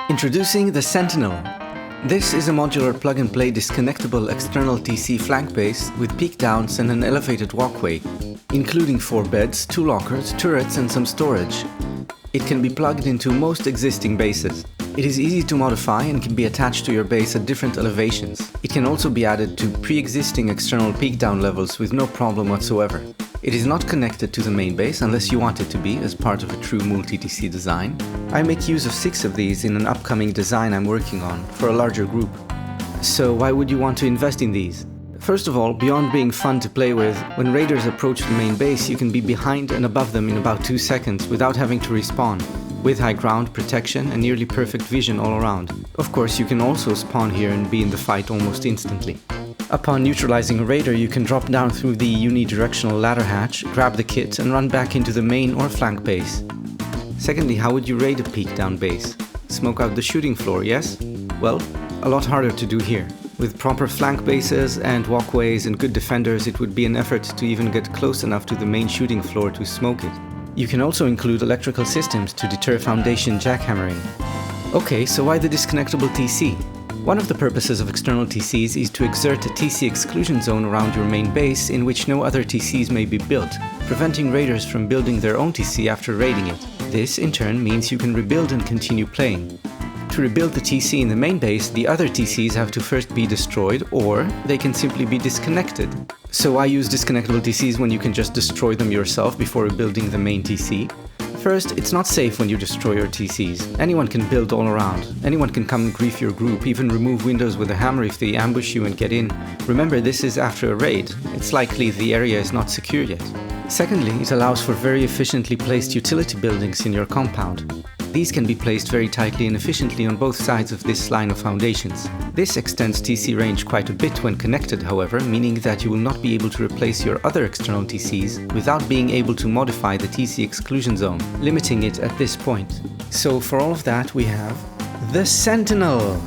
Introducing the Sentinel. This is a modular plug-and-play disconnectable external TC flank base with peak downs and an elevated walkway, including 4 beds, 2 lockers, turrets and some storage. It can be plugged into most existing bases. It is easy to modify and can be attached to your base at different elevations. It can also be added to pre-existing external peak down levels with no problem whatsoever. It is not connected to the main base unless you want it to be as part of a true multi-TC design. I make use of 6 of these in an upcoming design I'm working on for a larger group. So why would you want to invest in these? First of all, beyond being fun to play with, when raiders approach the main base you can be behind and above them in about 2 seconds without having to respawn, with high ground, protection and nearly perfect vision all around. Of course, you can also spawn here and be in the fight almost instantly. Upon neutralizing a raider, you can drop down through the unidirectional ladder hatch, grab the kit and run back into the main or flank base. Secondly, how would you raid a peak down base? Smoke out the shooting floor, yes? Well, a lot harder to do here. With proper flank bases and walkways and good defenders, it would be an effort to even get close enough to the main shooting floor to smoke it. You can also include electrical systems to deter foundation jackhammering. Okay, so why the disconnectable TC? One of the purposes of external TCs is to exert a TC exclusion zone around your main base in which no other TCs may be built, preventing raiders from building their own TC after raiding it. This, in turn, means you can rebuild and continue playing. To rebuild the TC in the main base, the other TCs have to first be destroyed, or they can simply be disconnected. So why use disconnectable TCs when you can just destroy them yourself before rebuilding the main TC? First, it's not safe when you destroy your TCs. Anyone can build all around. Anyone can come and grief your group, even remove windows with a hammer if they ambush you and get in. Remember, this is after a raid. It's likely the area is not secure yet. Secondly, it allows for very efficiently placed utility buildings in your compound. These can be placed very tightly and efficiently on both sides of this line of foundations. This extends TC range quite a bit when connected, however, meaning that you will not be able to replace your other external TCs without being able to modify the TC exclusion zone, limiting it at this point. So for all of that we have the Sentinel!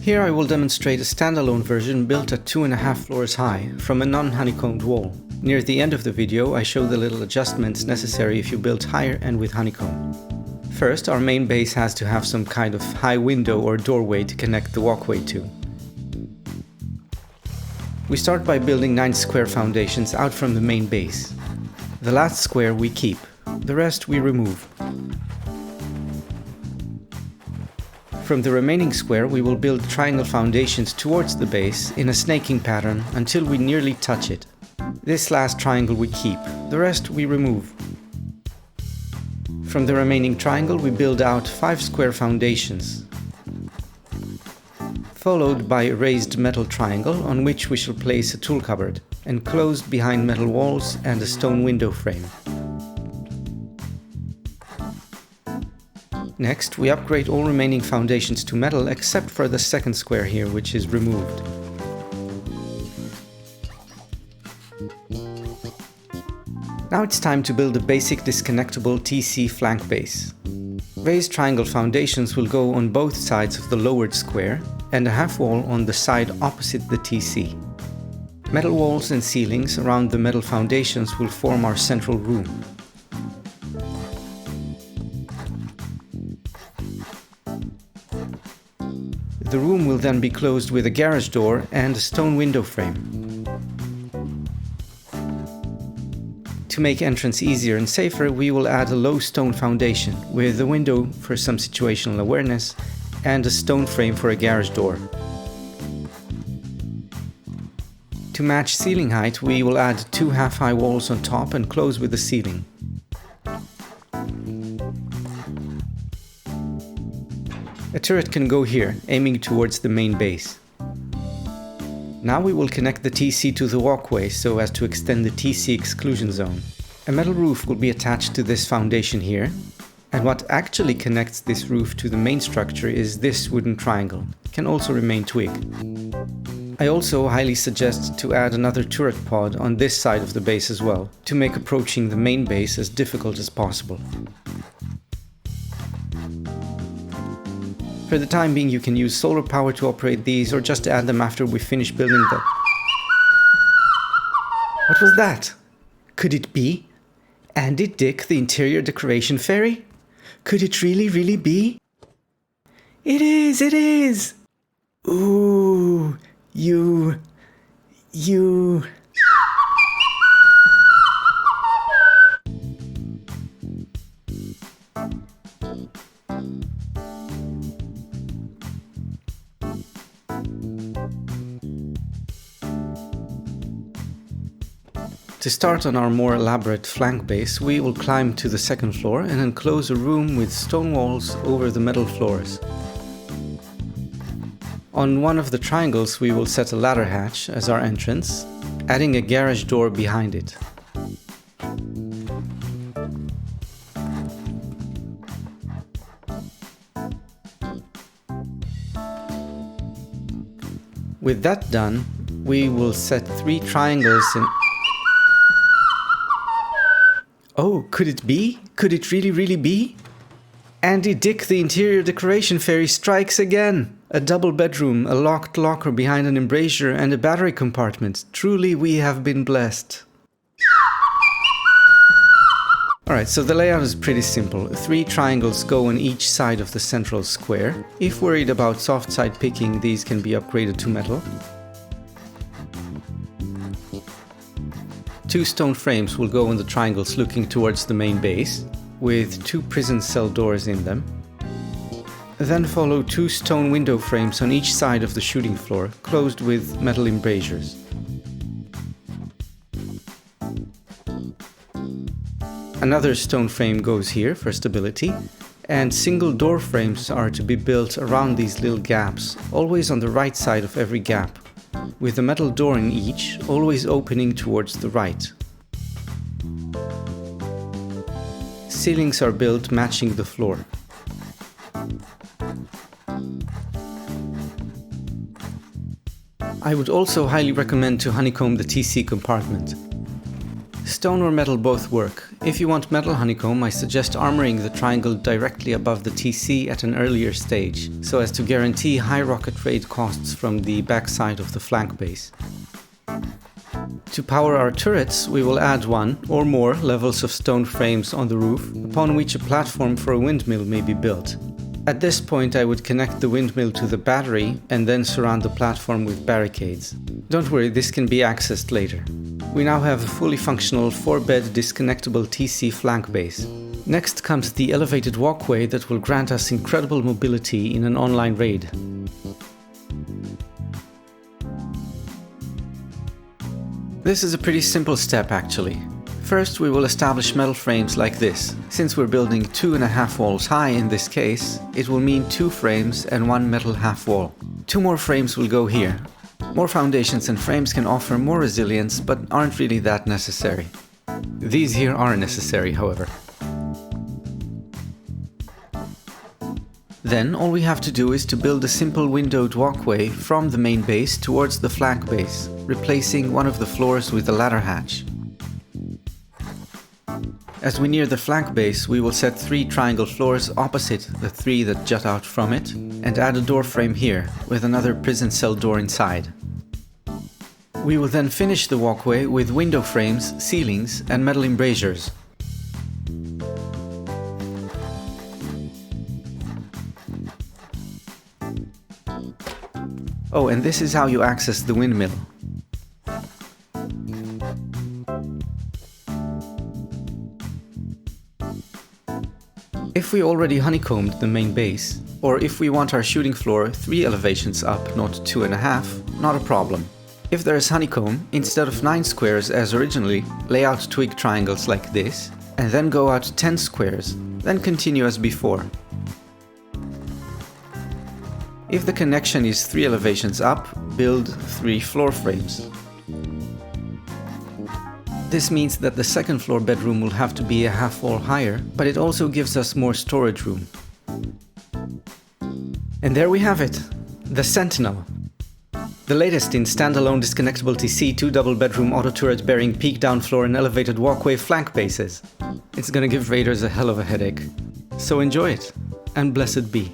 Here I will demonstrate a standalone version built at 2.5 floors high, from a non-honeycombed wall. Near the end of the video I show the little adjustments necessary if you build higher and with honeycomb. First, our main base has to have some kind of high window or doorway to connect the walkway to. We start by building 9 square foundations out from the main base. The last square we keep, the rest we remove. From the remaining square we will build triangle foundations towards the base in a snaking pattern until we nearly touch it. This last triangle we keep, the rest we remove. From the remaining triangle we build out 5 square foundations, followed by a raised metal triangle on which we shall place a tool cupboard, enclosed behind metal walls and a stone window frame. Next, we upgrade all remaining foundations to metal except for the second square here, which is removed. Now it's time to build a basic disconnectable TC flank base. Raised triangle foundations will go on both sides of the lowered square and a half wall on the side opposite the TC. Metal walls and ceilings around the metal foundations will form our central room. The room will then be closed with a garage door and a stone window frame. To make entrance easier and safer, we will add a low stone foundation with a window for some situational awareness and a stone frame for a garage door. To match ceiling height, we will add 2 half-high walls on top and close with the ceiling. A turret can go here, aiming towards the main base. Now we will connect the TC to the walkway so as to extend the TC exclusion zone. A metal roof will be attached to this foundation here, and what actually connects this roof to the main structure is this wooden triangle. It can also remain twig. I also highly suggest to add another turret pod on this side of the base as well, to make approaching the main base as difficult as possible. For the time being you can use solar power to operate these or just add them after we finish building the... What was that? Could it be Andy Dick, the interior decoration fairy? Could it really be? It is, it is! Ooh, you... To start on our more elaborate flank base, we will climb to the second floor and enclose a room with stone walls over the metal floors. On one of the triangles we will set a ladder hatch as our entrance, adding a garage door behind it. With that done, we will set 3 triangles in... Oh, could it be? Could it really be? Andy Dick, the interior decoration fairy, strikes again! A double bedroom, a locked locker behind an embrasure, and a battery compartment. Truly, we have been blessed. Alright, so the layout is pretty simple. 3 triangles go on each side of the central square. If worried about soft side picking, these can be upgraded to metal. 2 stone frames will go on the triangles looking towards the main base, with 2 prison cell doors in them. Then follow 2 stone window frames on each side of the shooting floor, closed with metal embrasures. Another stone frame goes here for stability, and single door frames are to be built around these little gaps, always on the right side of every gap, with a metal door in each, always opening towards the right. Ceilings are built matching the floor. I would also highly recommend to honeycomb the TC compartment. Stone or metal both work. If you want metal honeycomb, I suggest armoring the triangle directly above the TC at an earlier stage, so as to guarantee high rocket rate costs from the backside of the flank base. To power our turrets, we will add 1 or more levels of stone frames on the roof, upon which a platform for a windmill may be built. At this point I would connect the windmill to the battery and then surround the platform with barricades. Don't worry, this can be accessed later. We now have a fully functional 4-bed disconnectable TC flank base. Next comes the elevated walkway that will grant us incredible mobility in an online raid. This is a pretty simple step actually. First we will establish metal frames like this. Since we're building 2.5 walls high in this case, it will mean 2 frames and 1 metal half wall. 2 more frames will go here. More foundations and frames can offer more resilience, but aren't really that necessary. These here are necessary, however. Then all we have to do is to build a simple windowed walkway from the main base towards the flank base, replacing one of the floors with a ladder hatch. As we near the flank base, we will set 3 triangle floors opposite the 3 that jut out from it, and add a door frame here, with another prison cell door inside. We will then finish the walkway with window frames, ceilings, and metal embrasures. Oh, and this is how you access the windmill. If we already honeycombed the main base, or if we want our shooting floor 3 elevations up, not 2.5, not a problem. If there is honeycomb, instead of 9 squares as originally, lay out twig triangles like this, and then go out 10 squares, then continue as before. If the connection is 3 elevations up, build 3 floor frames. This means that the second floor bedroom will have to be a half wall higher, but it also gives us more storage room. And there we have it, the Sentinel. The latest in standalone Disconnectable TC 2 double bedroom auto turret bearing peak down floor and elevated walkway flank bases. It's gonna give raiders a hell of a headache. So enjoy it, and blessed be.